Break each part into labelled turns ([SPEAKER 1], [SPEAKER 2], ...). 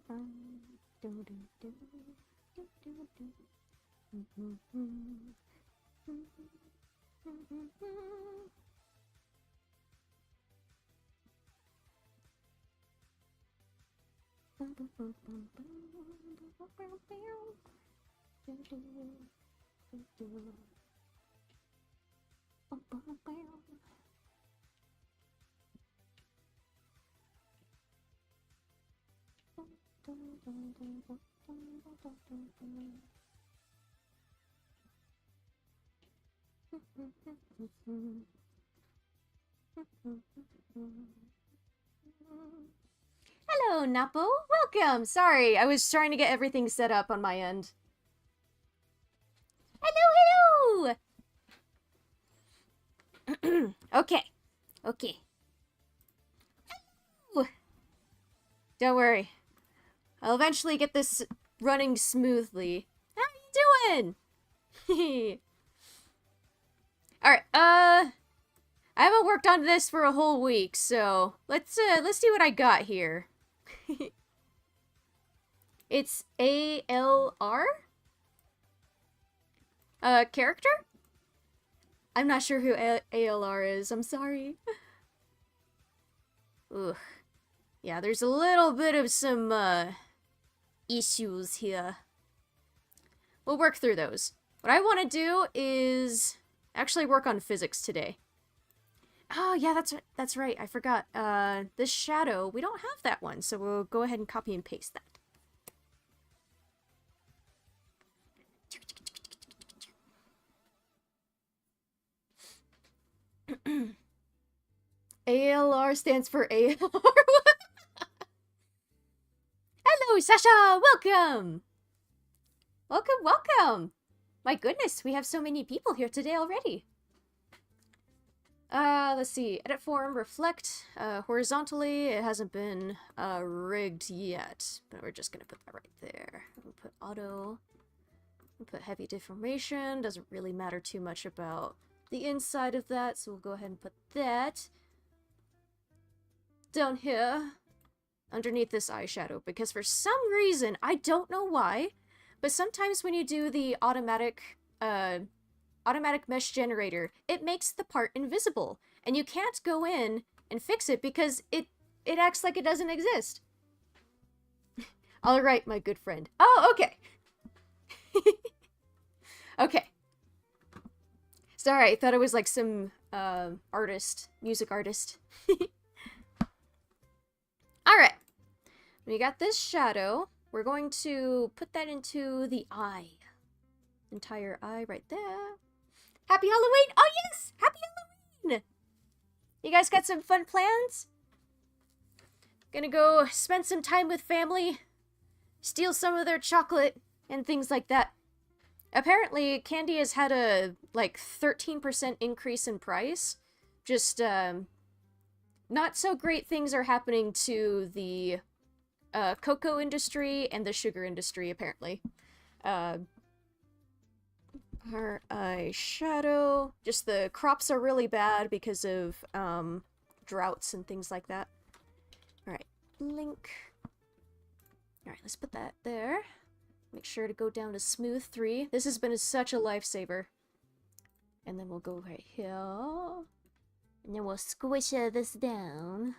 [SPEAKER 1] Hello, Napo. Welcome. Sorry, I was trying to get everything set up on my end. Hello, hello. Okay. Hello. Don't worry. I'll eventually get this running smoothly. How are you doing? Alright, I haven't worked on this for a whole week, so let's see what I got here. It's ALR? Character? I'm not sure who ALR is, I'm sorry. Ugh. Yeah, there's a little bit of some, issues here. We'll work through those. What I want to do is actually work on physics today. Oh, yeah, that's right. I forgot. This shadow, we don't have that one, so we'll go ahead and copy and paste that. ALR stands for ALR. Hello, Sasha! Welcome! Welcome! My goodness, we have so many people here today already. Let's see. Edit form, reflect. Horizontally, it hasn't been rigged yet, but we're just gonna put that right there. We'll put auto. We'll put heavy deformation. Doesn't really matter too much about the inside of that, so we'll go ahead and put that down here underneath this eyeshadow, because for some reason, I don't know why, but sometimes when you do the automatic mesh generator, it makes the part invisible, and you can't go in and fix it because it acts like it doesn't exist. All right, my good friend. Oh, okay. Okay. Sorry, I thought it was like some music artist. All right. We got this shadow. We're going to put that into the eye. Entire eye right there. Happy Halloween! Oh yes! Happy Halloween! You guys got some fun plans? Gonna go spend some time with family, steal some of their chocolate, and things like that. Apparently, candy has had a, like, 13% increase in price. Just, not so great things are happening to the cocoa industry and the sugar industry, apparently. Our eyeshadow. Just the crops are really bad because of droughts and things like that. Alright, blink. Alright, let's put that there. Make sure to go down to smooth 3. This has been such a lifesaver. And then we'll go right here. And then we'll squish this down.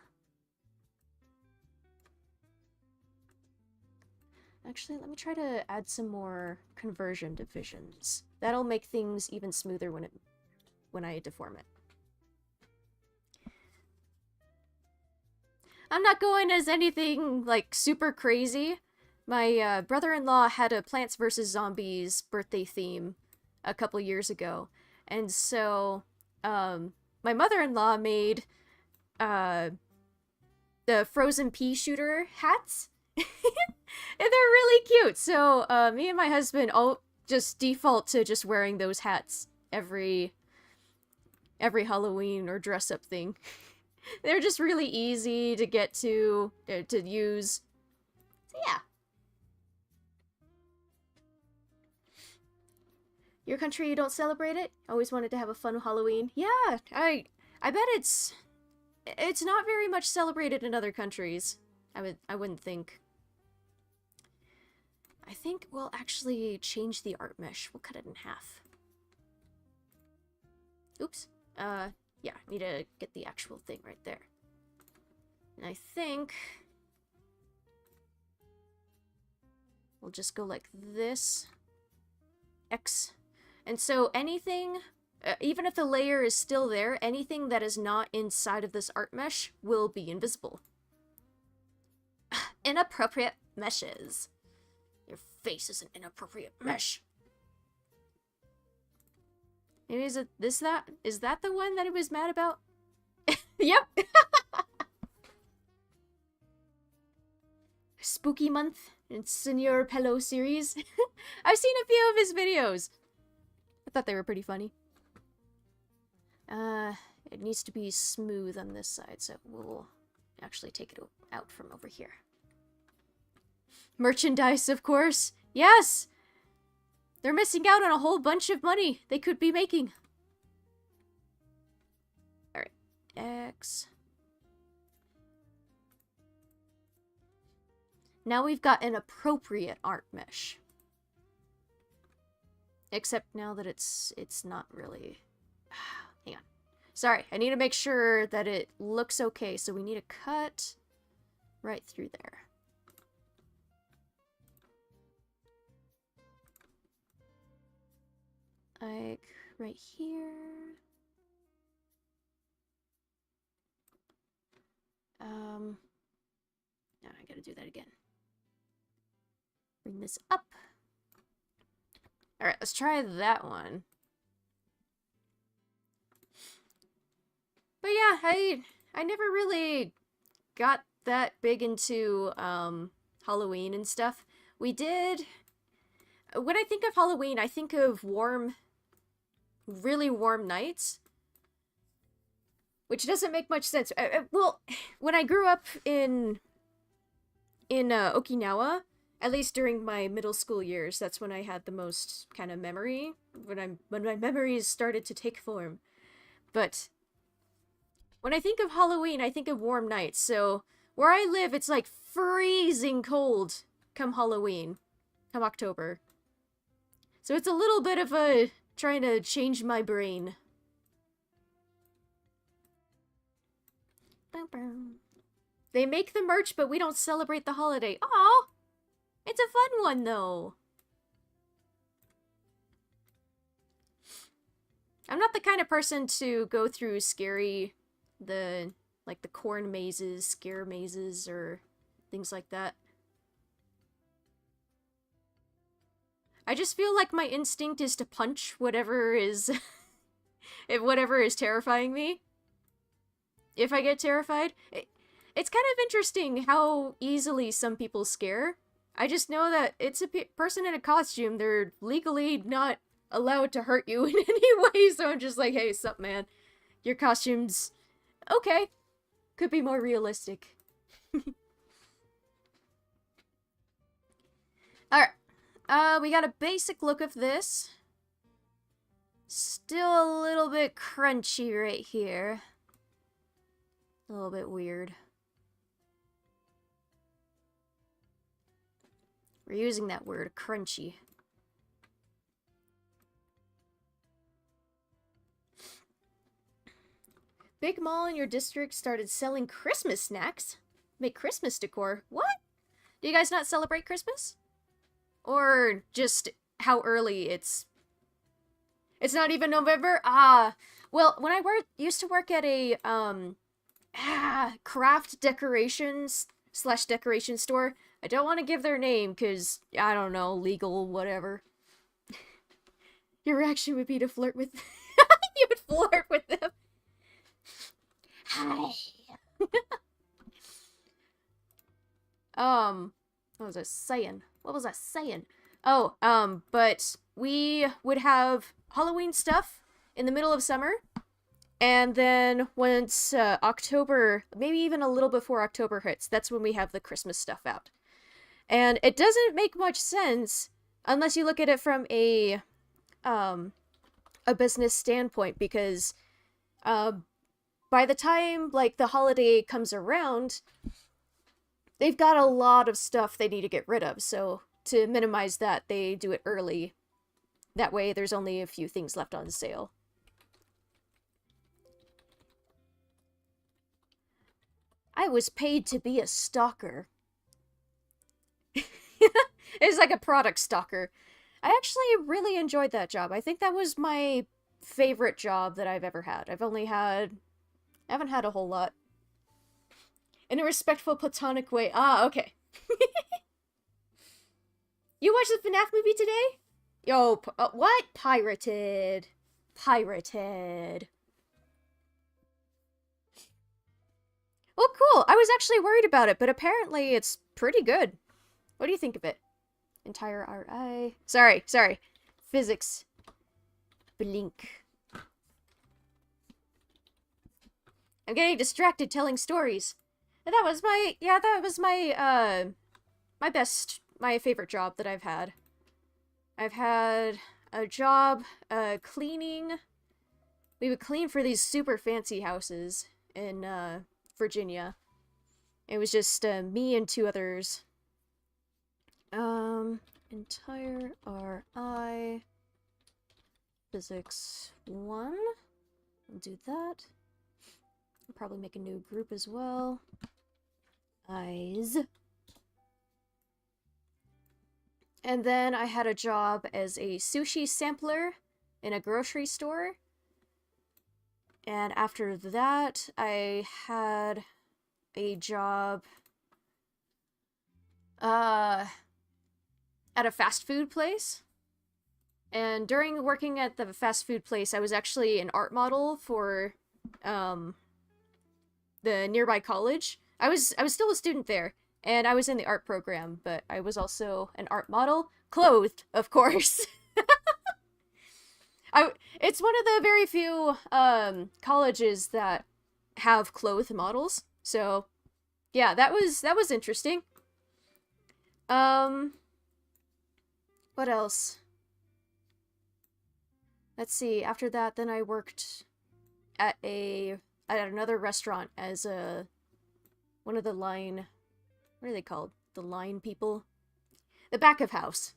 [SPEAKER 1] Actually, let me try to add some more conversion divisions. That'll make things even smoother when I deform it. I'm not going as anything, like, super crazy. My brother-in-law had a Plants vs. Zombies birthday theme a couple years ago. And so, my mother-in-law made the frozen pea shooter hats. And they're really cute. So, me and my husband all just default to just wearing those hats every Halloween or dress-up thing. They're just really easy to get to use. So, yeah. Your country, you don't celebrate it? Always wanted to have a fun Halloween. Yeah, I bet it's not very much celebrated in other countries. I wouldn't think. I think we'll actually change the art mesh. We'll cut it in half. Oops. Yeah, I need to get the actual thing right there. And I think we'll just go like this. X. And so anything, even if the layer is still there, anything that is not inside of this art mesh will be invisible. Inappropriate meshes. Your face is an inappropriate mesh. Maybe is it this that? Is that the one that he was mad about? Yep. Spooky month in Senor Pello series. I've seen a few of his videos. I thought they were pretty funny. It needs to be smooth on this side, so we'll actually take it out from over here. Merchandise, of course. Yes! They're missing out on a whole bunch of money they could be making. Alright. X. Now we've got an appropriate art mesh. Except now that it's not really... Hang on. Sorry, I need to make sure that it looks okay, so we need to cut right through there. Like, right here. No, I gotta do that again. Bring this up. Alright, let's try that one. But yeah, I never really got that big into Halloween and stuff. We did... When I think of Halloween, I think of warm, really warm nights. Which doesn't make much sense. Well, when I grew up in Okinawa, at least during my middle school years, that's when I had the most kind of memory. When my memories started to take form. But when I think of Halloween, I think of warm nights. So where I live, it's like freezing cold come Halloween, come October. So it's a little bit of a trying to change my brain. They make the merch, but we don't celebrate the holiday. Aw! It's a fun one, though. I'm not the kind of person to go through the corn mazes, scare mazes, or things like that. I just feel like my instinct is to punch whatever is... whatever is terrifying me. If I get terrified. It's kind of interesting how easily some people scare. I just know that it's a person in a costume. They're legally not allowed to hurt you in any way, so I'm just like, hey, sup, man? Your costume's okay. Could be more realistic. Alright. We got a basic look of this. Still a little bit crunchy right here. A little bit weird. We're using that word, crunchy. Big mall in your district started selling Christmas snacks? Make Christmas decor? What? Do you guys not celebrate Christmas? Or just how early it's not even November? Ah, well, when I used to work at a, craft decorations / decoration store. I don't want to give their name because, I don't know, legal, whatever. Your reaction would be to flirt with... You would flirt with them. Hi. What was I saying? Oh, but we would have Halloween stuff in the middle of summer. And then once October, maybe even a little before October hits, that's when we have the Christmas stuff out. And it doesn't make much sense unless you look at it from a business standpoint, because by the time like the holiday comes around, they've got a lot of stuff they need to get rid of. So to minimize that, they do it early. That way, there's only a few things left on sale. I was paid to be a stalker. It's like a product stalker. I actually really enjoyed that job. I think that was my favorite job that I've ever had. I haven't had a whole lot. In a respectful, platonic way. Ah, okay. You watched the FNAF movie today? Yo, what? Pirated. Pirated. Well, cool. I was actually worried about it, but apparently it's pretty good. What do you think of it? Entire RI. Sorry. Physics. Blink. I'm getting distracted telling stories. And that was my favorite job that I've had. I've had a job, cleaning. We would clean for these super fancy houses in, Virginia. It was just, me and 2 others. Entire RI. Physics 1. We'll do that. I'll probably make a new group as well. Eyes. And then I had a job as a sushi sampler in a grocery store. And after that, I had a job at a fast food place. And during working at the fast food place, I was actually an art model for the nearby college. I was still a student there, and I was in the art program, but I was also an art model, clothed, of course. It's one of the very few colleges that have clothed models. So, yeah, that was interesting. What else? Let's see. After that, then I worked at another restaurant as one of the line. What are they called? The line people? The back of house.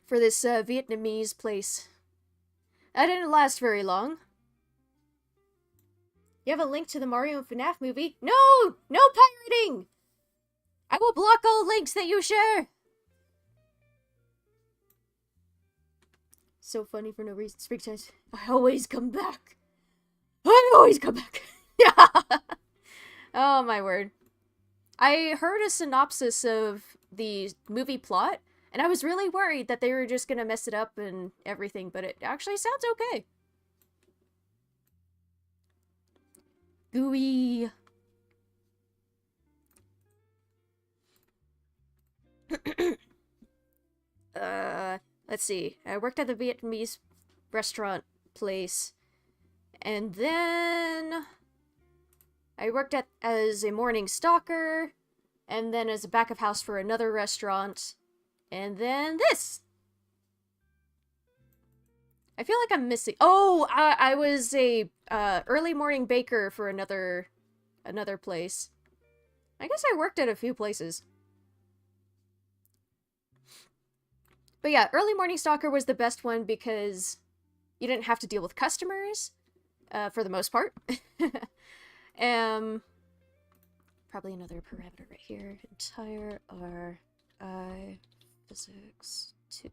[SPEAKER 1] For this Vietnamese place. That didn't last very long. You have a link to the Mario and FNAF movie? No! No pirating! I will block all links that you share! So funny for no reason. Speak times. I always come back. I always come back. Yeah. Oh my word. I heard a synopsis of the movie plot, and I was really worried that they were just gonna mess it up and everything, but it actually sounds okay. Gooey. Let's see. I worked at the Vietnamese restaurant place, and then I worked as a morning stalker, and then as a back of house for another restaurant, and then this. I feel like I'm missing. Oh, I was a early morning baker for another place. I guess I worked at a few places. But yeah, early morning stalker was the best one because you didn't have to deal with customers, for the most part. Probably another parameter right here. Entire RI physics 2.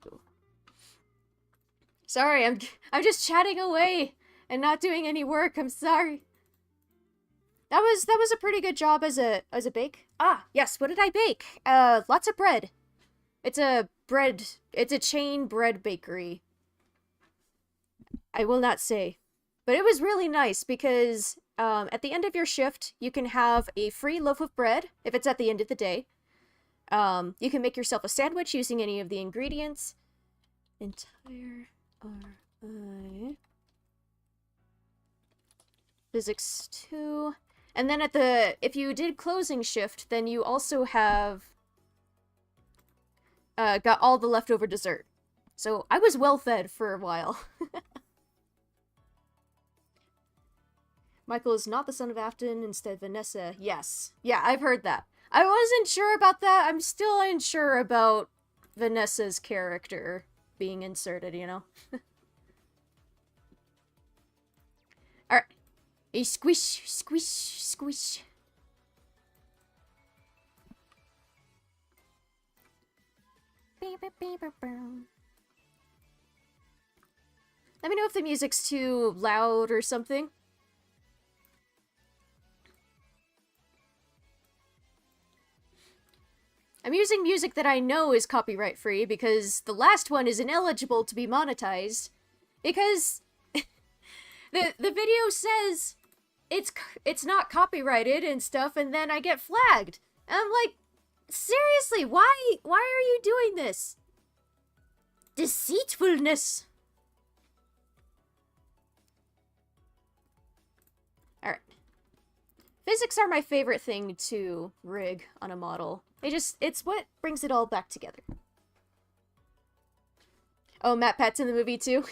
[SPEAKER 1] Sorry, I'm just chatting away and not doing any work. I'm sorry. That was a pretty good job as a bake. Ah, yes. What did I bake? Lots of bread. It's a chain bread bakery. I will not say. But it was really nice because at the end of your shift, you can have a free loaf of bread if it's at the end of the day. You can make yourself a sandwich using any of the ingredients. Entire RI Physics 2. And then if you did closing shift, then you also have got all the leftover dessert. So I was well fed for a while. Michael is not the son of Afton, instead Vanessa. Yes. Yeah, I've heard that. I wasn't sure about that. I'm still unsure about Vanessa's character being inserted, you know? Alright. A squish, squish, squish. Let me know if the music's too loud or something. I'm using music that I know is copyright free because the last one is ineligible to be monetized because the video says it's not copyrighted and stuff, and then I get flagged. And I'm like, seriously, why are you doing this? Deceitfulness. Alright. Physics are my favorite thing to rig on a model. It's what brings it all back together. Oh, Matt Pat's in the movie too?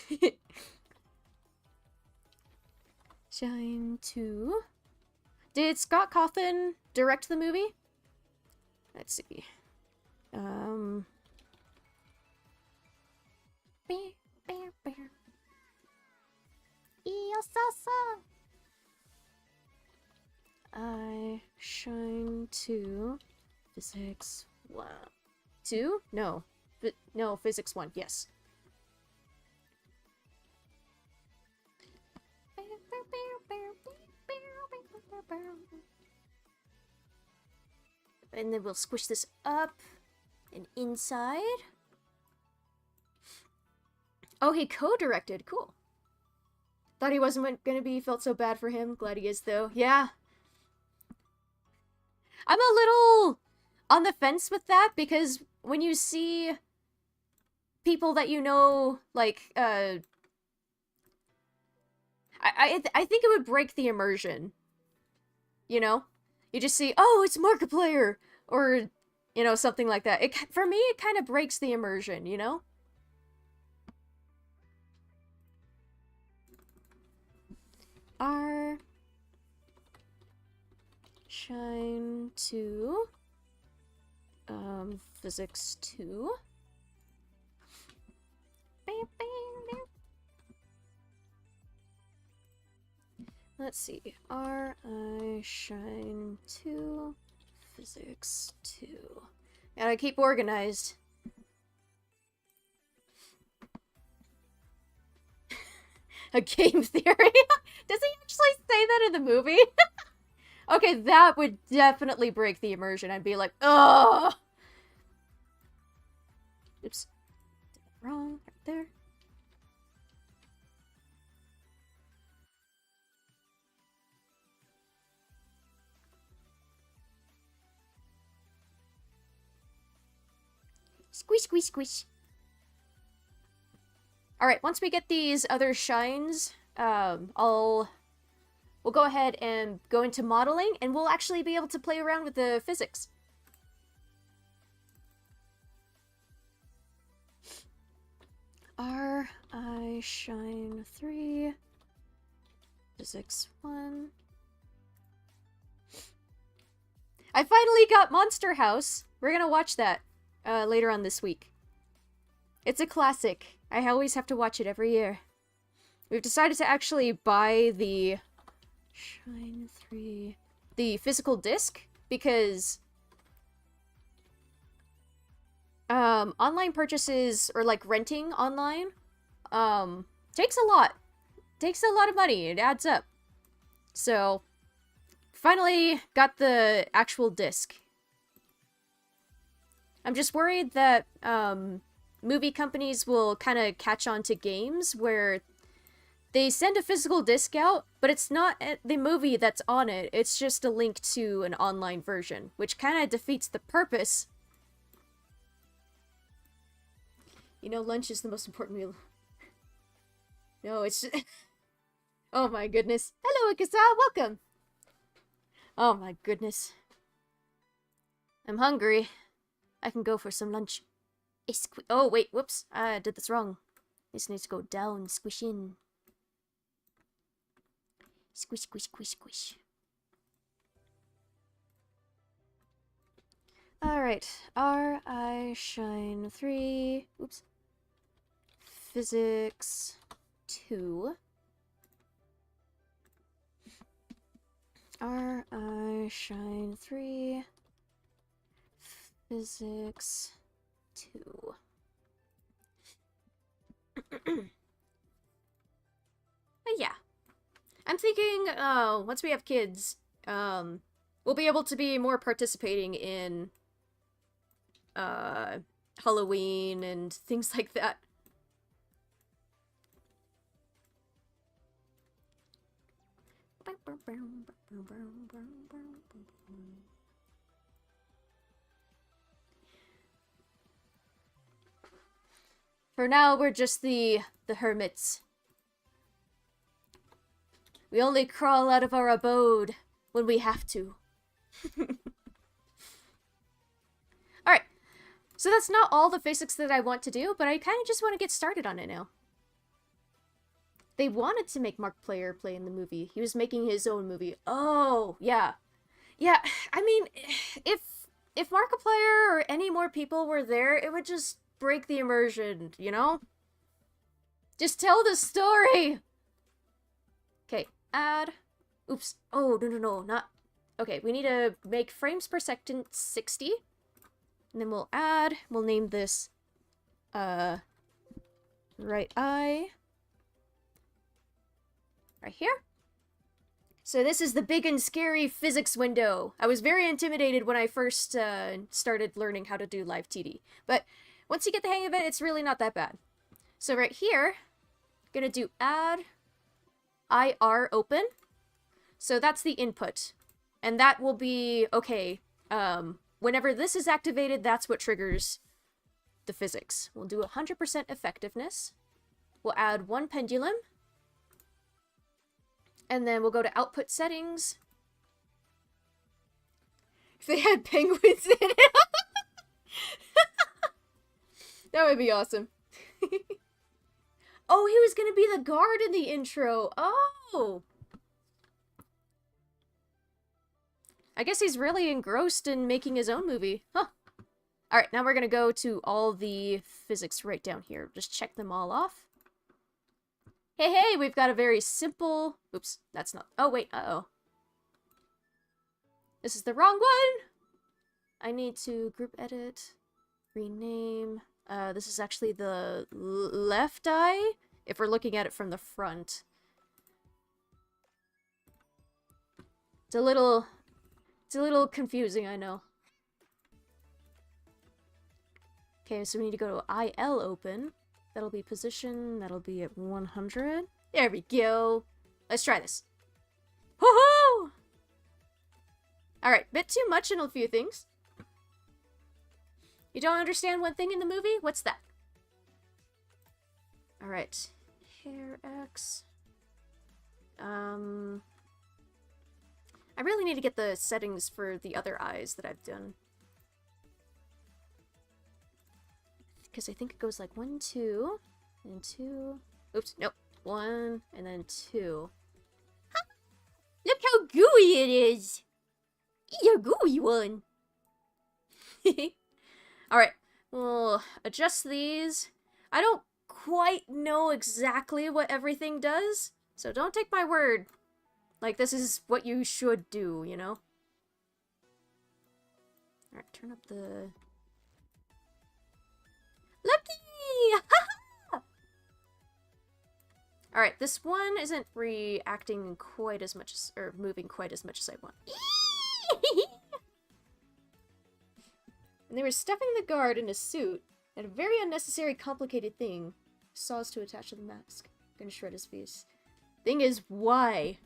[SPEAKER 1] Shine 2. Did Scott Cawthon direct the movie? Let's see. I shine 2. Physics 1. 2? No. No, Physics 1, yes. And then we'll squish this up and inside. Oh, he co-directed. Cool. Thought he wasn't gonna be. Felt so bad for him. Glad he is, though. Yeah. I'm a little on the fence with that because when you see people that you know, like, I think it would break the immersion. You know? You just see, oh, it's Markiplier! Or, you know, something like that. For me, it kind of breaks the immersion, you know? R. Shine 2. Physics 2. Let's see. R, I, shine 2, physics 2. Gotta keep organized. A game theory? Does he actually say that in the movie? Okay, that would definitely break the immersion. I'd be like, ugh! Oops. Did it wrong. Right there. Squish, squish, squish. Alright, once we get these other shines, we'll go ahead and go into modeling, and we'll actually be able to play around with the physics. R, I, shine 3, physics 1. I finally got Monster House. We're gonna watch that later on this week. It's a classic. I always have to watch it every year. We've decided to actually buy the Shine 3, the physical disc, because online purchases, or like renting online, takes a lot. Takes a lot of money. It adds up. So, finally got the actual disc. I'm just worried that movie companies will kind of catch on to games where they send a physical disc out, but it's not the movie that's on it. It's just a link to an online version, which kind of defeats the purpose. You know, lunch is the most important meal. No, it's just... Oh my goodness. Hello, Akasa, welcome! Oh my goodness. I'm hungry. I can go for some lunch. Oh, wait, whoops. I did this wrong. This needs to go down, squish in. Squish, squish, squish, squish. Alright. Alright, R-I shine 3, oops, physics 2, R-I shine 3, physics 2. But yeah, I'm thinking, once we have kids, we'll be able to be more participating in, Halloween and things like that. For now, we're just the hermits. We only crawl out of our abode when we have to. Alright, so that's not all the physics that I want to do, but I kind of just want to get started on it now. They wanted to make Markiplier play in the movie. He was making his own movie. Oh, yeah. Yeah, I mean, if Markiplier or any more people were there, it would just break the immersion, you know? Just tell the story! Okay, add. Oops. Oh, no, not. Okay, we need to make frames per second 60. And then we'll add, we'll name this, right eye. Right here. So this is the big and scary physics window. I was very intimidated when I first started learning how to do Live2D. But once you get the hang of it, it's really not that bad. So right here, gonna do add IR open. So that's the input. And that will be, okay, whenever this is activated, that's what triggers the physics. We'll do 100% effectiveness. We'll add 1 pendulum. And then we'll go to output settings. If they had penguins in it. That would be awesome. Oh, he was gonna be the guard in the intro. Oh! I guess he's really engrossed in making his own movie. Huh. Alright, now we're gonna go to all the physics right down here. Just check them all off. Hey, we've got a very simple... Oops, that's not... Oh, wait, uh-oh. This is the wrong one! I need to group edit, rename... this is actually the left eye, if we're looking at it from the front. It's a little confusing, I know. Okay, so we need to go to IL open. That'll be position, that'll be at 100. There we go. Let's try this. Woohoo! Alright, bit too much in a few things. You don't understand one thing in the movie? What's that? Alright. Hair X. I really need to get the settings for the other eyes that I've done. Because I think it goes like 1, 2, and 2. Oops, nope. 1, and then 2. Look how gooey it is! Eat a gooey one! Alright, we'll adjust these. I don't quite know exactly what everything does, so don't take my word. Like, this is what you should do, you know? Alright, turn up the... Lucky! Alright, this one isn't reacting quite as much as, or moving quite as much as I want. And they were stuffing the guard in a suit, and a very unnecessary complicated thing. Saws to attach to the mask. Gonna shred his face. Thing is, why?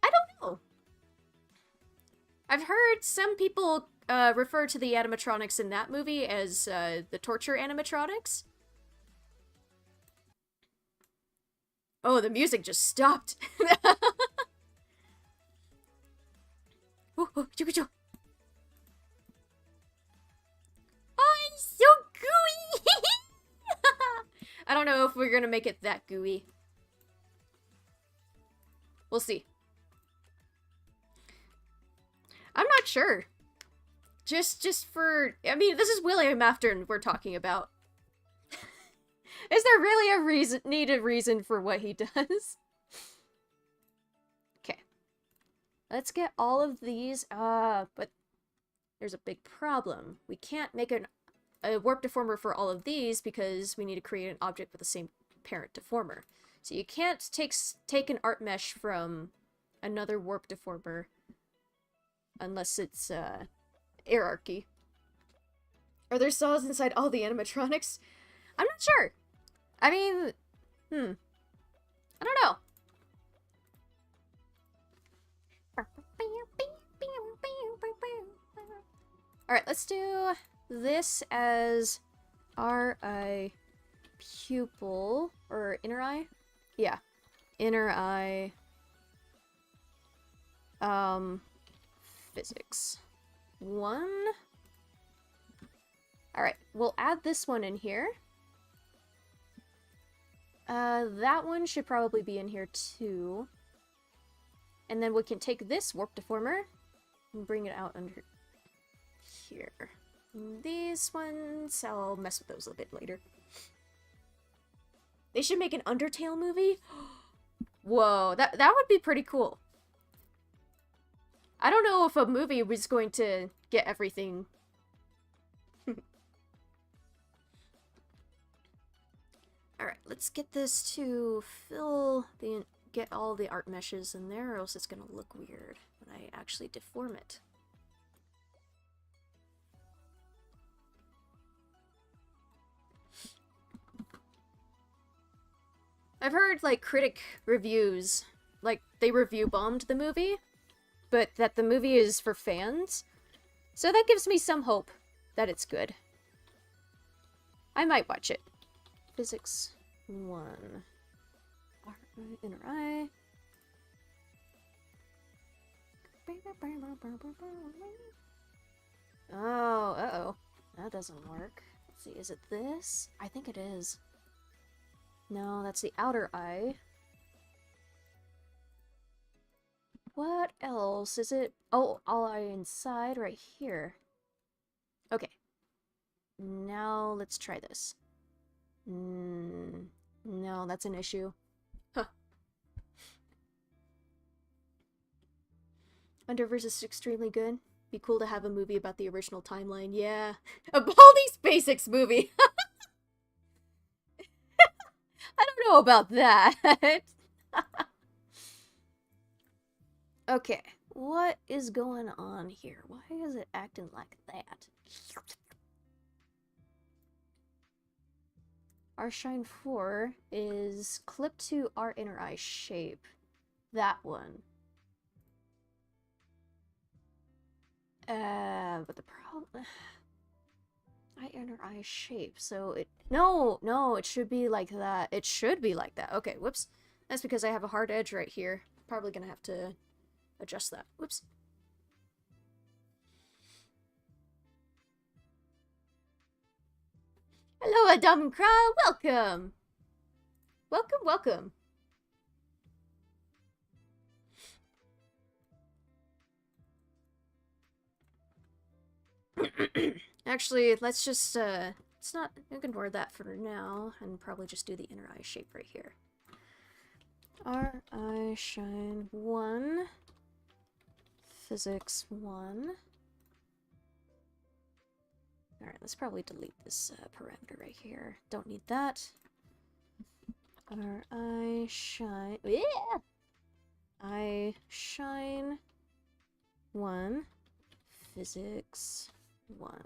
[SPEAKER 1] I don't know. I've heard some people refer to the animatronics in that movie as the torture animatronics. Oh, the music just stopped. Oh, it's so gooey! I don't know if we're gonna make it that gooey. We'll see. I'm not sure. just for, I mean, this is William Afton we're talking about. Is there really a reason for what he does? Okay. Let's get all of these, but there's a big problem. We can't make a warp deformer for all of these because we need to create an object with the same parent deformer. So you can't take an art mesh from another warp deformer unless it's hierarchy. Are there saws inside all the animatronics? I'm not sure. I mean, I don't know. Alright, let's do this as RI pupil, or inner eye? Yeah, inner eye, physics 1. Alright, we'll add this one in here. That one should probably be in here too. And then we can take this warp deformer and bring it out under here. These ones, I'll mess with those a bit later. They should make an Undertale movie? Whoa, that would be pretty cool. I don't know if a movie was going to get everything. Alright, let's get this to get all the art meshes in there, or else it's gonna look weird when I actually deform it. I've heard, like, critic reviews, like, they review bombed the movie, but that the movie is for fans. So that gives me some hope that it's good. I might watch it. Physics 1. Inner eye. Oh, uh-oh. That doesn't work. Let's see, is it this? I think it is. No, that's the outer eye. What else? Is it? Oh, all eye inside right here. Okay. Now let's try this. No, that's an issue. Huh. Underverse is extremely good. Be cool to have a movie about the original timeline. Yeah. A Baldi Basics movie! I don't know about that. Okay, what is going on here? Why is it acting like that? Our Shine 4 is clip to our inner eye shape. That one. But the problem... inner eye shape, so it... No, it should be like that. It should be like that. Okay, whoops. That's because I have a hard edge right here. Probably gonna have to adjust that. Whoops. Hello, Adam Kra! Welcome! Welcome. Actually, let's just, let's not ignore that for now, and probably just do the inner eye shape right here. Our eye shine 1. Physics 1. Alright, let's probably delete this parameter right here. Don't need that. Our eye shine... Yeah! Eye shine 1. Physics 1.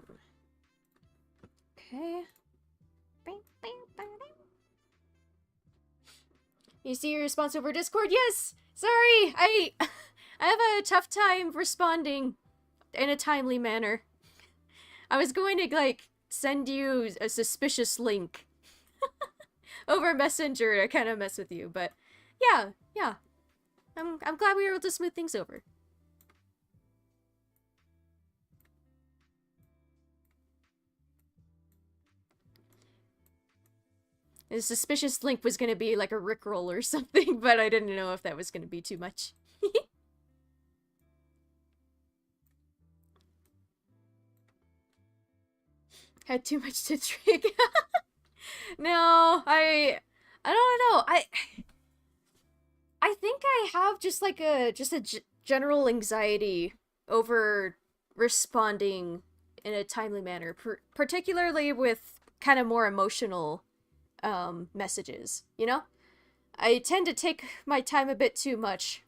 [SPEAKER 1] Okay. You see your response over Discord? Yes! Sorry! I have a tough time responding in a timely manner. I was going to, like, send you a suspicious link over Messenger to kind of mess with you, but yeah. I'm glad we were able to smooth things over. The suspicious link was going to be like a Rickroll or something, but I didn't know if that was going to be too much. Had too much to drink. No, I don't know. I think I have just like a general anxiety over responding in a timely manner, particularly with kind of more emotional messages, you know? I tend to take my time a bit too much.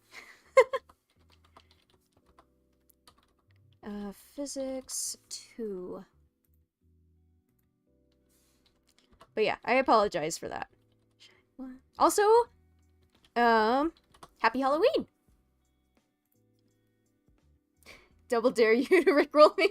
[SPEAKER 1] Physics 2. But yeah, I apologize for that. Also, happy Halloween! Double dare you to rickroll me.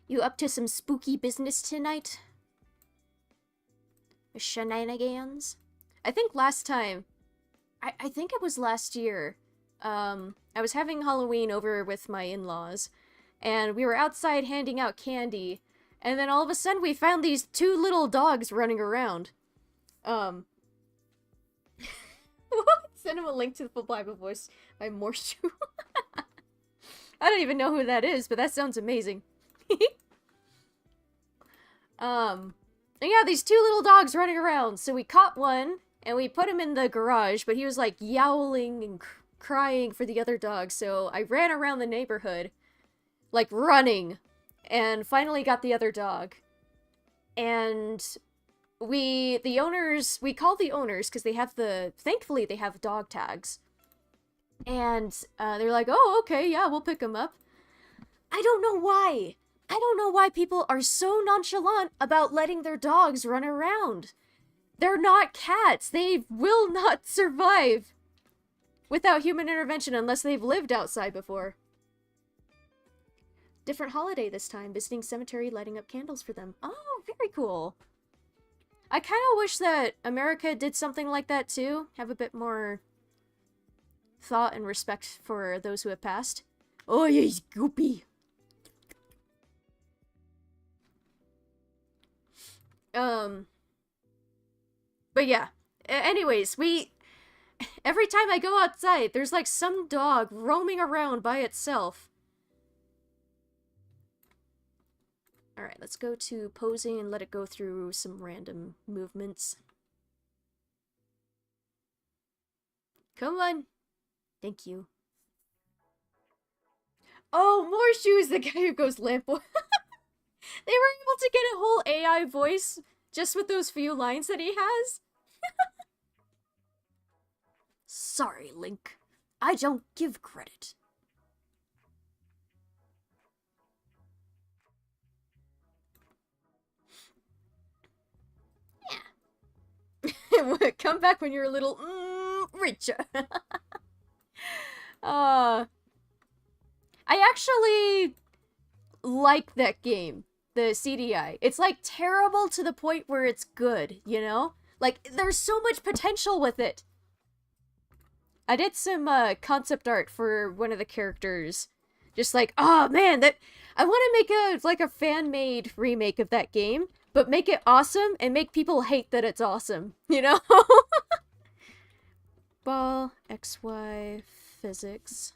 [SPEAKER 1] You up to some spooky business tonight? Shenanigans? I think last time, I think it was last year, I was having Halloween over with my in-laws, and we were outside handing out candy, and then all of a sudden we found these 2 little dogs running around. Send him a link to the full Bible voice by Morshu. I don't even know who that is, but that sounds amazing. And yeah, these 2 little dogs running around. So we caught one, and we put him in the garage, but he was like yowling and crying for the other dog. So I ran around the neighborhood, like running, and finally got the other dog. And we called the owners, because they have thankfully they have dog tags. And they're like, oh, okay, yeah, we'll pick him up. I don't know why. I don't know why people are so nonchalant about letting their dogs run around. They're not cats. They will not survive without human intervention unless they've lived outside before. Different holiday this time. Visiting cemetery, lighting up candles for them. Oh, very cool. I kind of wish that America did something like that too. Have a bit more thought and respect for those who have passed. Oh, he's goopy. But yeah. Anyways, every time I go outside, there's like some dog roaming around by itself. Alright, let's go to posing and let it go through some random movements. Come on. Thank you. Oh, Morshu is the guy who goes lamp boy. They were able to get a whole AI voice just with those few lines that he has. Sorry, Link. I don't give credit. Yeah. Come back when you're a little, richer. I actually like that game, the CDI. It's like terrible to the point where it's good, you know? Like, there's so much potential with it. I did some concept art for one of the characters. Just like, oh man, I want to make a fan-made remake of that game, but make it awesome and make people hate that it's awesome, you know? Ball, XY, physics.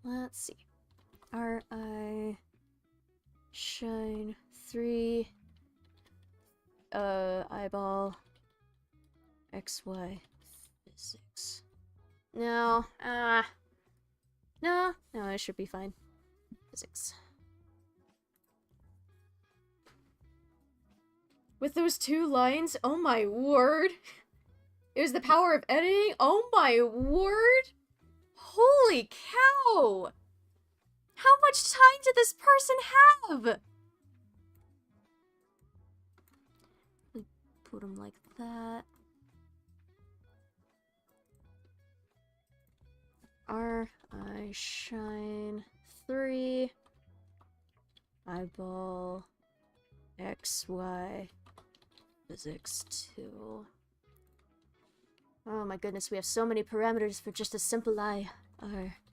[SPEAKER 1] Let's see. RI shine 3 eyeball XY physics. No, no, it should be fine. Physics. With those 2 lines, oh my word. It was the power of editing, oh my word. Holy cow! How much time did this person have? Put him like that. I shine 3 eyeball XY physics 2. Oh my goodness, we have so many parameters for just a simple eye.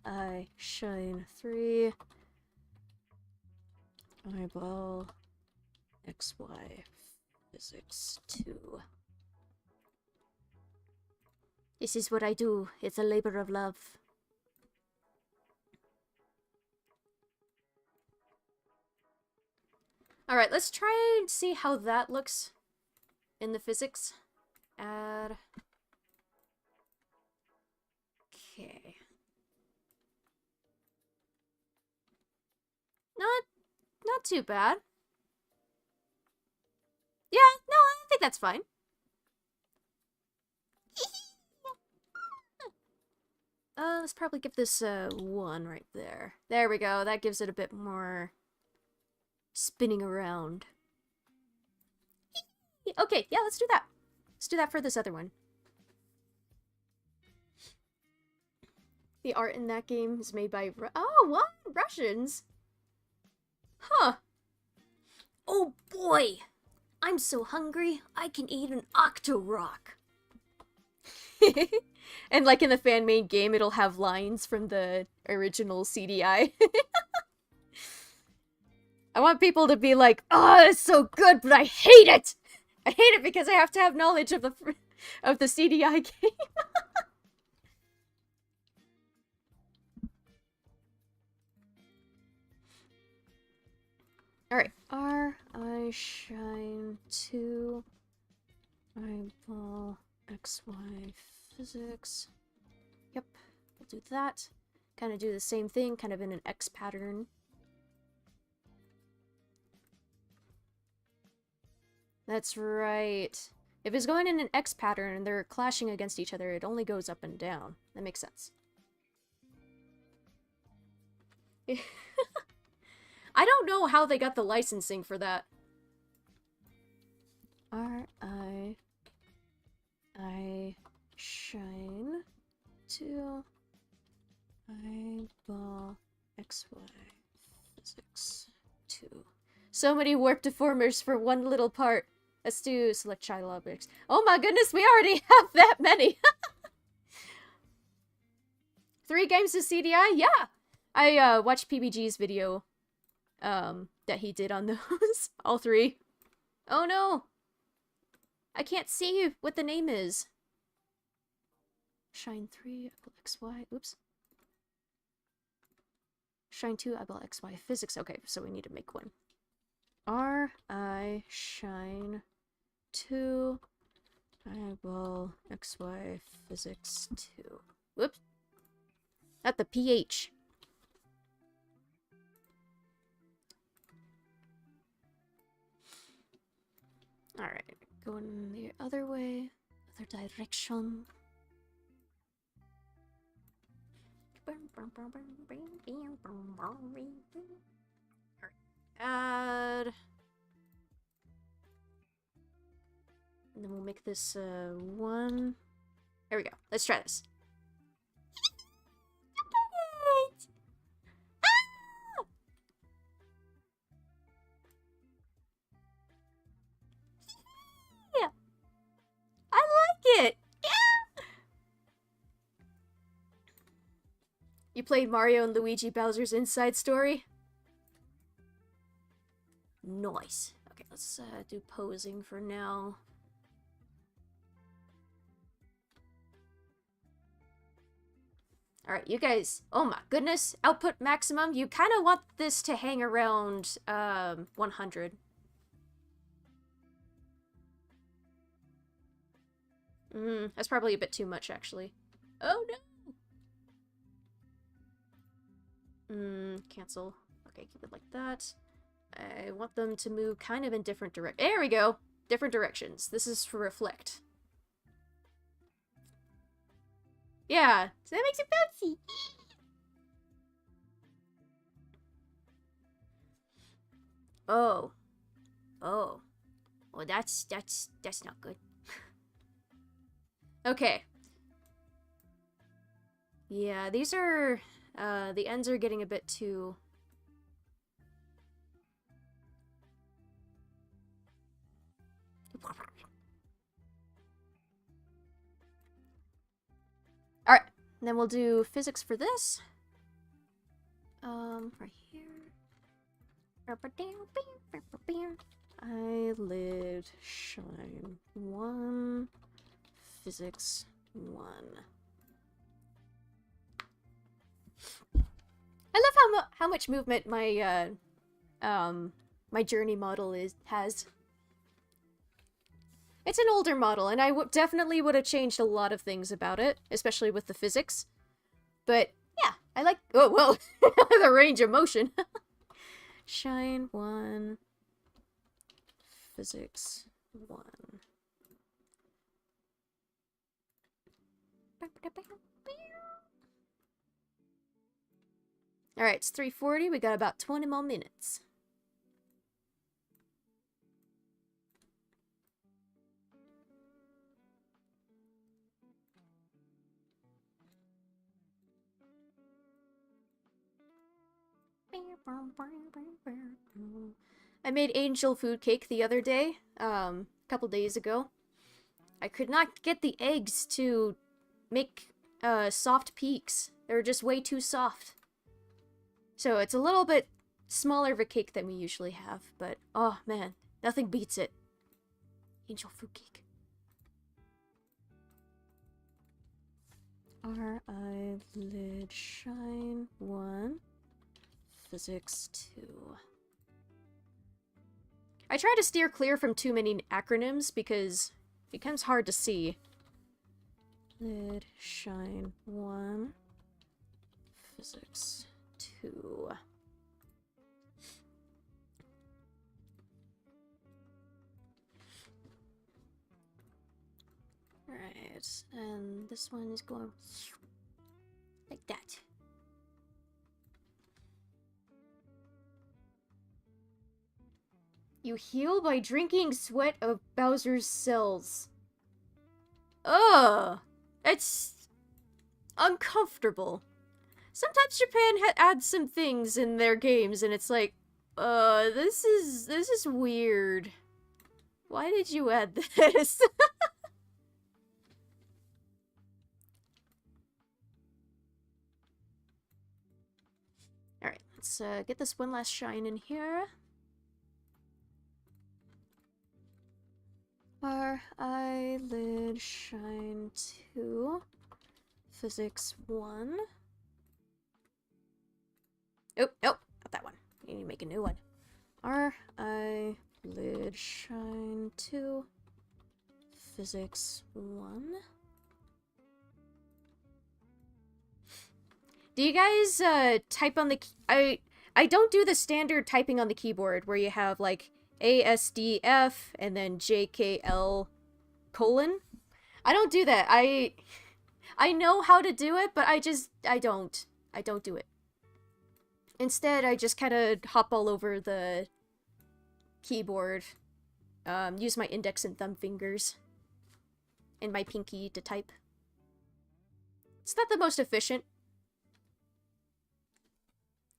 [SPEAKER 1] I shine 3. Eyeball XY physics 2. This is what I do. It's a labor of love. Alright, let's try and see how that looks in the physics. Add. Okay. Not too bad. Yeah, no, I think that's fine. Let's probably give this 1 right there. There we go. That gives it a bit more spinning around. Okay, yeah, let's do that. Let's do that for this other one. The art in that game is made by... Oh, what? Russians? Huh. Oh boy! I'm so hungry, I can eat an Octorok. And like in the fan-made game, it'll have lines from the original CDI. I want people to be like, oh, it's so good, but I hate it! I hate it because I have to have knowledge of the CDI game. Alright, I shine 2, eyeball, XY, physics. Yep, we'll do that. Kind of do the same thing, kind of in an X pattern. That's right. If it's going in an X pattern and they're clashing against each other, it only goes up and down. That makes sense. I don't know how they got the licensing for that. I shine 2, eyeball, XY, physics 2. So many warp deformers for one little part. Let's do select child objects. Oh my goodness, we already have that many! 3 games of CDI? Yeah! I watched PBG's video that he did on those. All 3. Oh no! I can't see what the name is. Shine 3, eyeball XY. Oops. Shine 2, eyeball XY. Physics. Okay, so we need to make one. I shine 2, eyeball XY physics 2. Whoops. At the PH. Alright, going the other way, other direction. Add. And then we'll make this 1. There we go. Let's try this. Yeah. I like it. Yeah. You played Mario and Luigi Bowser's Inside Story? Nice. Okay, let's do posing for now. Alright, you guys, oh my goodness, output maximum, you kind of want this to hang around 100. That's probably a bit too much, actually. Oh no! Cancel. Okay, keep it like that. I want them to move kind of in different directions. There we go! Different directions. This is for reflect. Yeah, so that makes it bouncy. Oh. Oh. Well, that's not good. Okay. Yeah, these are, the ends are getting a bit too... Alright. And then we'll do physics for this. Right here. Eyelid shine 1. Physics 1. I love how much movement my my journey model has. It's an older model, and I definitely would have changed a lot of things about it, especially with the physics. But yeah, I like. Oh well, the range of motion. Shine 1. Physics 1. Alright, it's 3:40. We got about 20 more minutes. I made angel food cake the other day, a couple days ago. I could not get the eggs to make soft peaks. They were just way too soft. So it's a little bit smaller of a cake than we usually have, but oh man, nothing beats it. Angel food cake. Our eyelid shine 1. Physics 2. I try to steer clear from too many acronyms because it becomes hard to see. Lid shine 1. Physics 2. Alright, and this one is going like that. You heal by drinking sweat of Bowser's cells. Ugh! It's uncomfortable. Sometimes Japan adds some things in their games, and it's like, this is weird. Why did you add this? Alright, let's get this one last shine in here. Our eyelid shine 2. Physics 1. Oh, nope, not that one. We need to make a new one. Our eyelid shine 2. Physics 1. Do you guys type on the I don't do the standard typing on the keyboard where you have like ASDF and then JKL colon. I don't do that. I know how to do it, but I don't do it. Instead, I just kind of hop all over the keyboard, use my index and thumb fingers and my pinky to type. It's not the most efficient.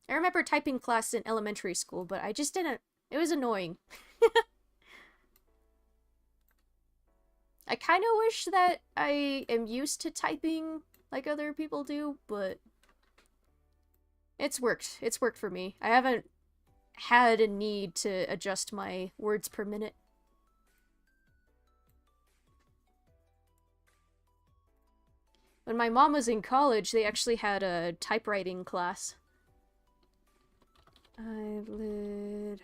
[SPEAKER 1] I remember typing class in elementary school, but I just didn't. It was annoying. I kind of wish that I am used to typing like other people do, but it's worked. It's worked for me. I haven't had a need to adjust my words per minute. When my mom was in college, they actually had a typewriting class. Eyelid.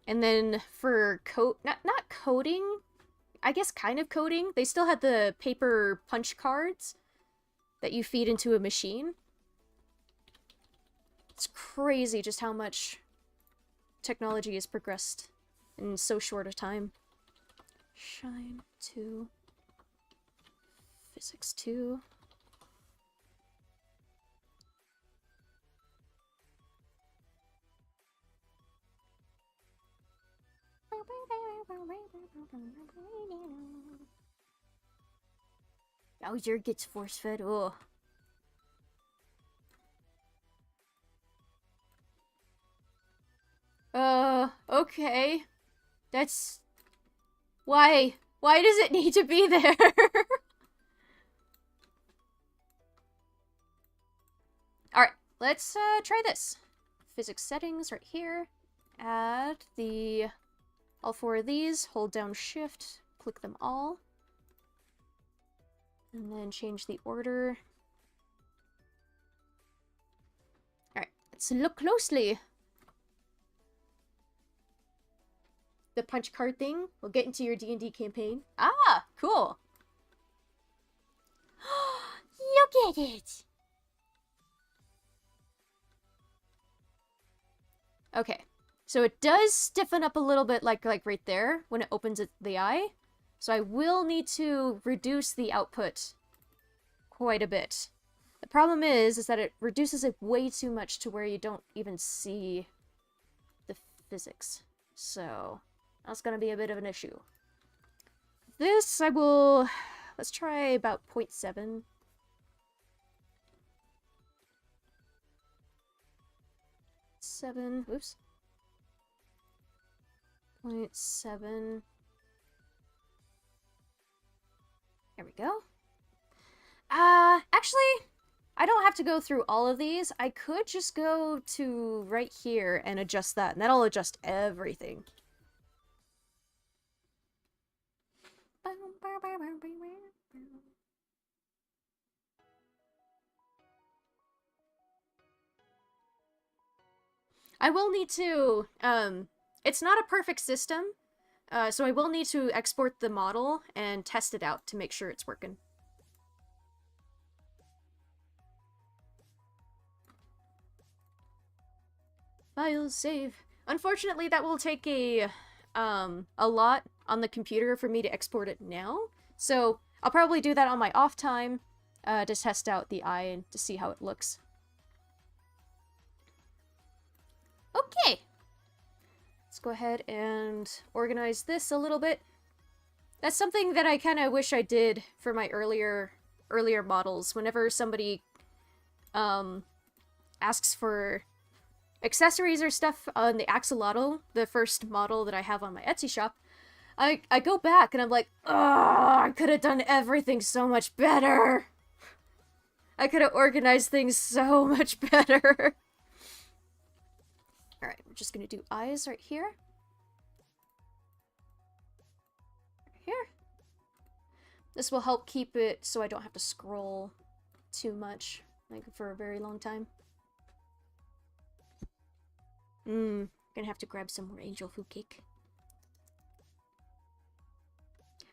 [SPEAKER 1] And then for not coding, I guess kind of coding, they still had the paper punch cards that you feed into a machine. It's crazy just how much technology has progressed in so short a time. Shine 2. Physics 2. Bowser gets force-fed. Oh. Okay. That's... Why? Why does it need to be there? let's try this. Physics settings right here. Add the all 4 of these. Hold down Shift. Click them all. And then change the order. Alright, let's look closely. The punch card thing will get into your D&D campaign. Ah, cool. Look at it. Okay, so it does stiffen up a little bit like right there when it opens the eye. So I will need to reduce the output quite a bit. The problem is that it reduces it way too much to where you don't even see the physics. So that's going to be a bit of an issue. This I will... Let's try about 0.7. Oops. 0.7. There we go. Actually, I don't have to go through all of these. I could just go to right here and adjust that, and that'll adjust everything. I will need to, it's not a perfect system, so I will need to export the model and test it out to make sure it's working. Files, save. Unfortunately, that will take a lot on the computer for me to export it now, so I'll probably do that on my off time, to test out the eye and to see how it looks. Okay, let's go ahead and organize this a little bit. That's something that I kind of wish I did for my earlier models. Whenever somebody asks for accessories or stuff on the axolotl, the first model that I have on my Etsy shop, I go back and I'm like, oh, I could have done everything so much better. I could have organized things so much better. Alright, we're just gonna do eyes right here. Right here. This will help keep it so I don't have to scroll too much, like for a very long time. Gonna have to grab some more angel food cake.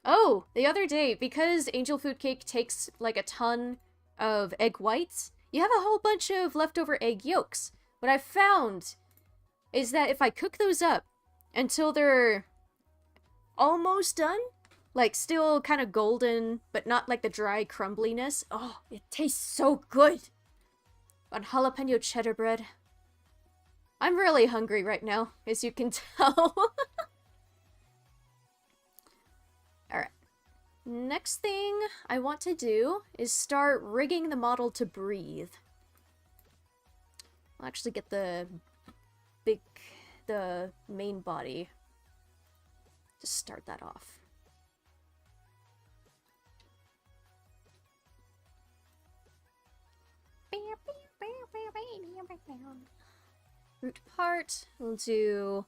[SPEAKER 1] Oh, the other day, because angel food cake takes like a ton of egg whites, you have a whole bunch of leftover egg yolks. What I found is that if I cook those up until they're almost done, like still kind of golden, but not like the dry crumbliness, oh, it tastes so good on jalapeno cheddar bread. I'm really hungry right now, as you can tell. Alright. Next thing I want to do is start rigging the model to breathe. I'll actually get the main body. Just start that off. Root part, we'll do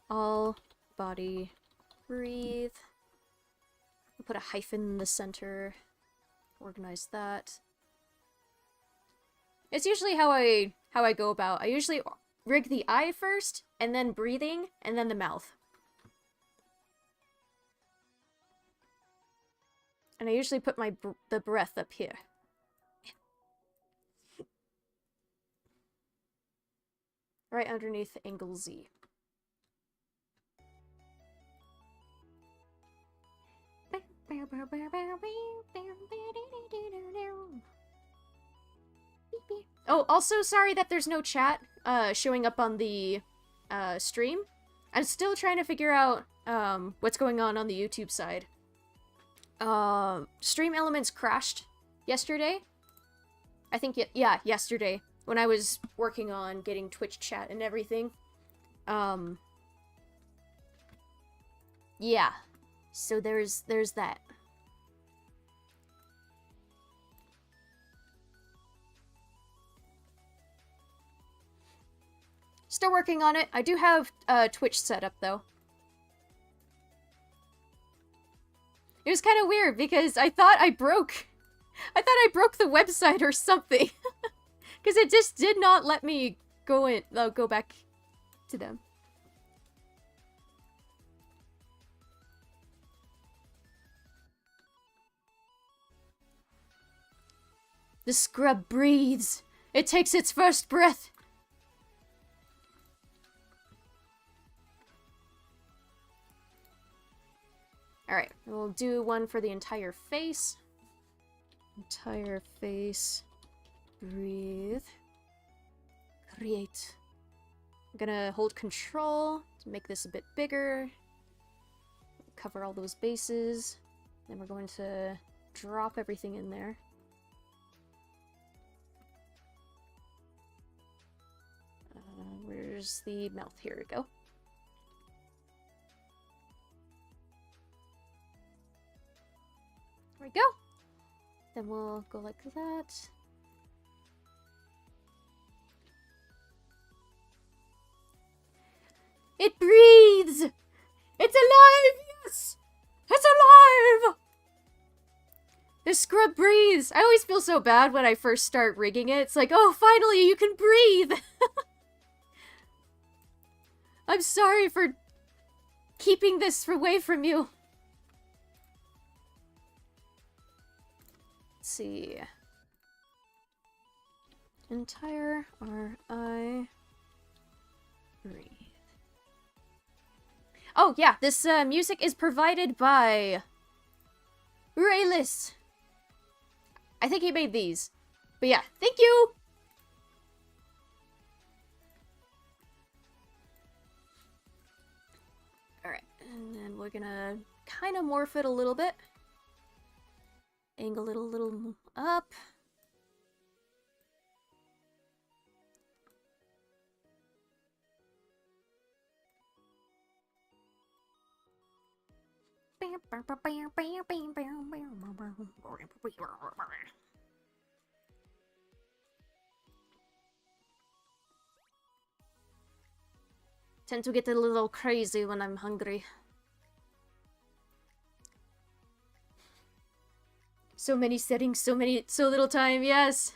[SPEAKER 1] all body breathe. We'll put a hyphen in the center. Organize that. It's usually how I go about. I usually rig the eye first, and then breathing, and then the mouth. And I usually put the breath up here. Right underneath angle Z. Oh, also sorry that there's no chat showing up on the stream. I'm still trying to figure out what's going on the YouTube side. Stream Elements crashed yesterday. I think, yeah, yesterday, when I was working on getting Twitch chat and everything. Yeah. So there's that. Still working on it. I do have Twitch set up, though. It was kind of weird because I thought I broke the website or something. Because it just did not let me go back to them. The scrub breathes. It takes its first breath. Alright, we'll do one for the entire face. Entire face. Breathe. Create. I'm gonna hold control to make this a bit bigger. Cover all those bases. Then we're going to drop everything in there. Where's the mouth? Here we go. There we go. Then we'll go like that. It breathes! It's alive! Yes! It's alive! The scrub breathes! I always feel so bad when I first start rigging it. It's like, oh, finally you can breathe! I'm sorry for keeping this away from you. Let's see. Entire RI. Breathe. Oh, yeah, this music is provided by Raylis. I think he made these. But yeah, thank you! Alright, and then we're gonna kind of morph it a little bit. Angle it a little up. Tend to get a little crazy when I'm hungry. So many settings, so little time, yes.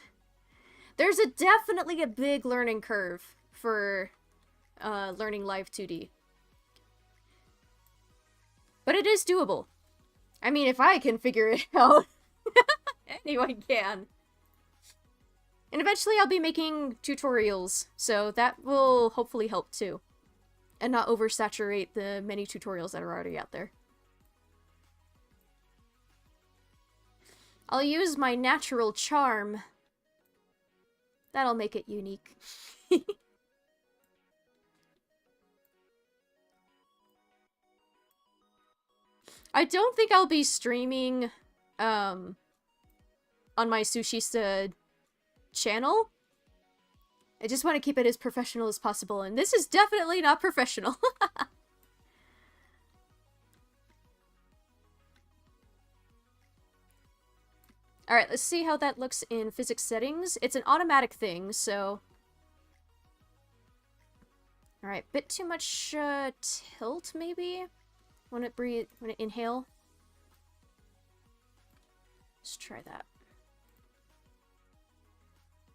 [SPEAKER 1] There's definitely a big learning curve for learning Live2D. But it is doable. I mean, if I can figure it out, anyone can. And eventually I'll be making tutorials, so that will hopefully help too. And not oversaturate the many tutorials that are already out there. I'll use my natural charm. That'll make it unique. I don't think I'll be streaming on my Sushista channel. I just want to keep it as professional as possible, and this is definitely not professional. Alright, let's see how that looks in physics settings. It's an automatic thing, so... Alright, bit too much tilt, maybe? When it inhale. Let's try that.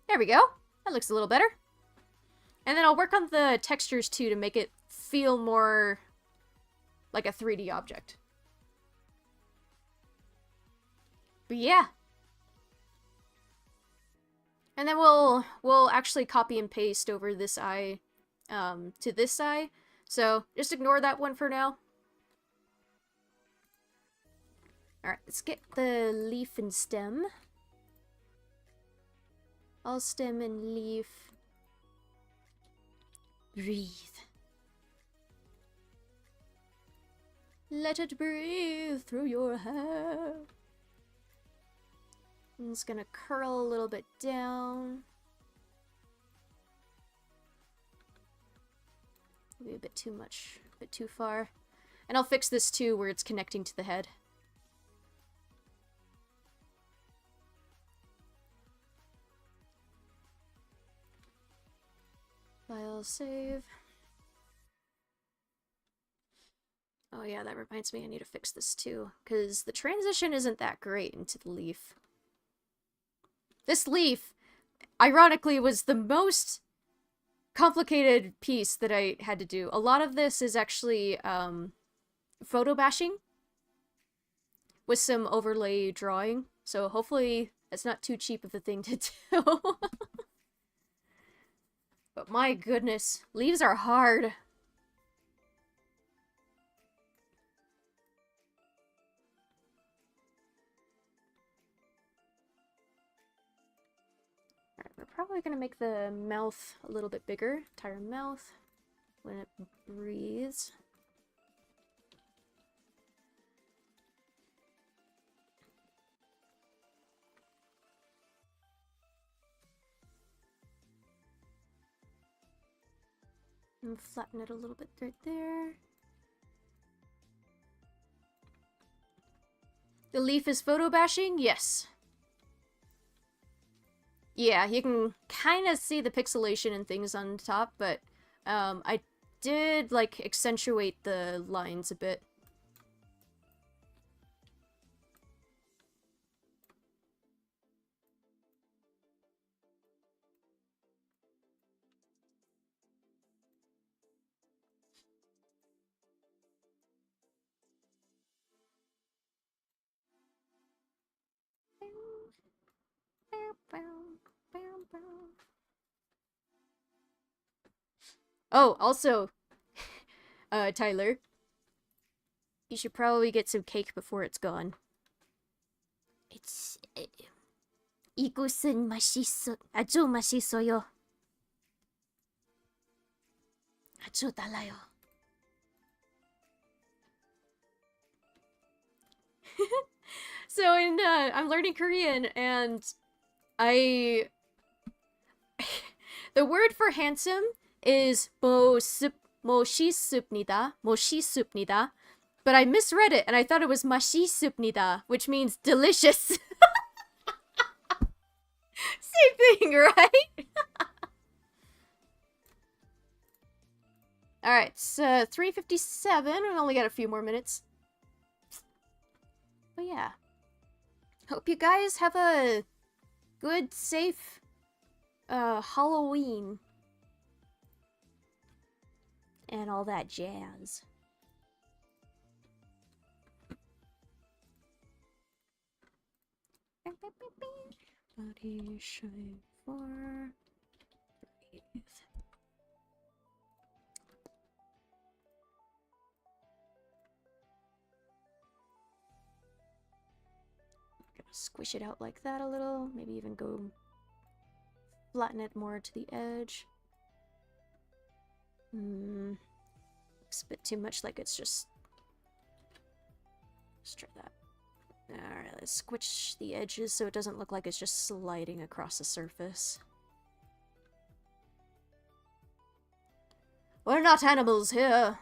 [SPEAKER 1] There we go. That looks a little better. And then I'll work on the textures too to make it feel more like a 3D object. But yeah. And then we'll actually copy and paste over this eye to this eye. So just ignore that one for now. Alright, let's get the leaf and stem. All stem and leaf. Breathe. Let it breathe through your hair. I'm just gonna curl a little bit down. Maybe a bit too much, a bit too far. And I'll fix this too where it's connecting to the head. File, save. Oh yeah, that reminds me I need to fix this too, because the transition isn't that great into the leaf. This leaf, ironically, was the most complicated piece that I had to do. A lot of this is actually photo bashing with some overlay drawing, so hopefully it's not too cheap of a thing to do. But my goodness, leaves are hard. Alright, we're probably gonna make the mouth a little bit bigger. Entire mouth when it breathes. And flatten it a little bit right there. The leaf is photo bashing? Yes. Yeah, you can kind of see the pixelation and things on top, but I did, like, accentuate the lines a bit. Oh, also, Tyler, you should probably get some cake before it's gone. It's... 이곳은 맛있어. 아주 맛있어요. 아주 달라요. So I'm learning Korean, and the word for handsome is 멋있습니다. 멋있습니다. But I misread it, and I thought it was 맛있습니다, which means delicious. Same thing, right? Alright, it's 3:57. We only got a few more minutes. But yeah. Hope you guys have a good, safe Halloween. And all that jazz. Body shine for breathe. Gonna squish it out like that a little. Maybe even go flatten it more to the edge. Looks a bit too much like it's just... Let's try that. Alright, let's squish the edges so it doesn't look like it's just sliding across the surface. We're not animals here!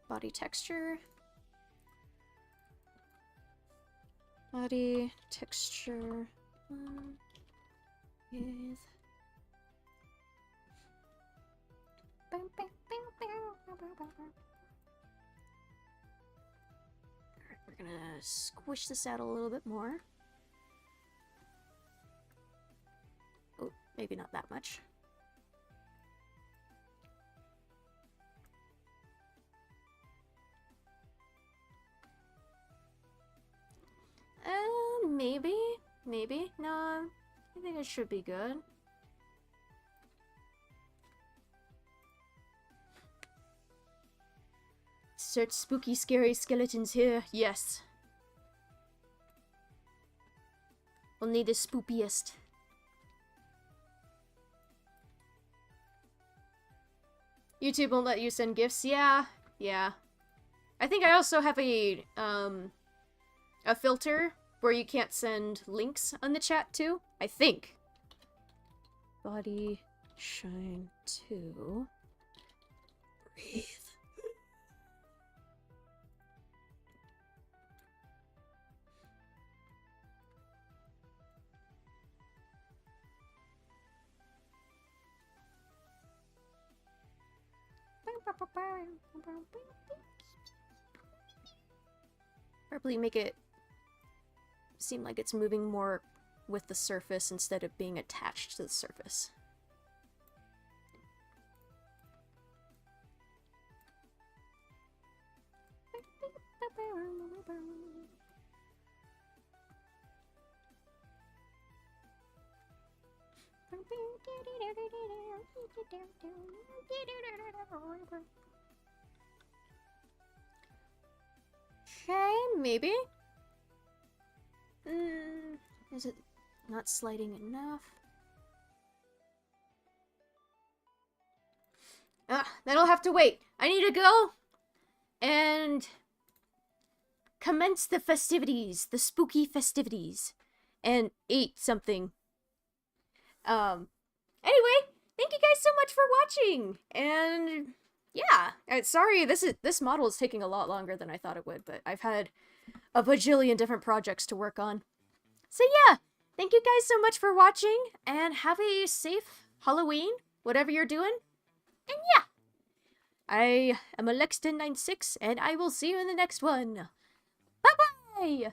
[SPEAKER 1] Body texture. Body texture. With... Alright, we're gonna squish this out a little bit more. Oh, maybe not that much. Maybe? Maybe? No, I think it should be good. Such spooky, scary skeletons here. Yes. Only the spookiest. YouTube won't let you send gifts. Yeah. Yeah. I think I also have a filter where you can't send links on the chat too. I think. Body shine 2. Breathe. Probably make it seem like it's moving more with the surface instead of being attached to the surface. Okay, maybe. Is it not sliding enough? That'll have to wait. I need to go and commence the festivities, the spooky festivities, and eat something. Anyway, thank you guys so much for watching, and yeah, sorry, this model is taking a lot longer than I thought it would, but I've had a bajillion different projects to work on. So yeah, thank you guys so much for watching, and have a safe Halloween, whatever you're doing, and yeah, I am Alexton96, and I will see you in the next one. Bye-bye!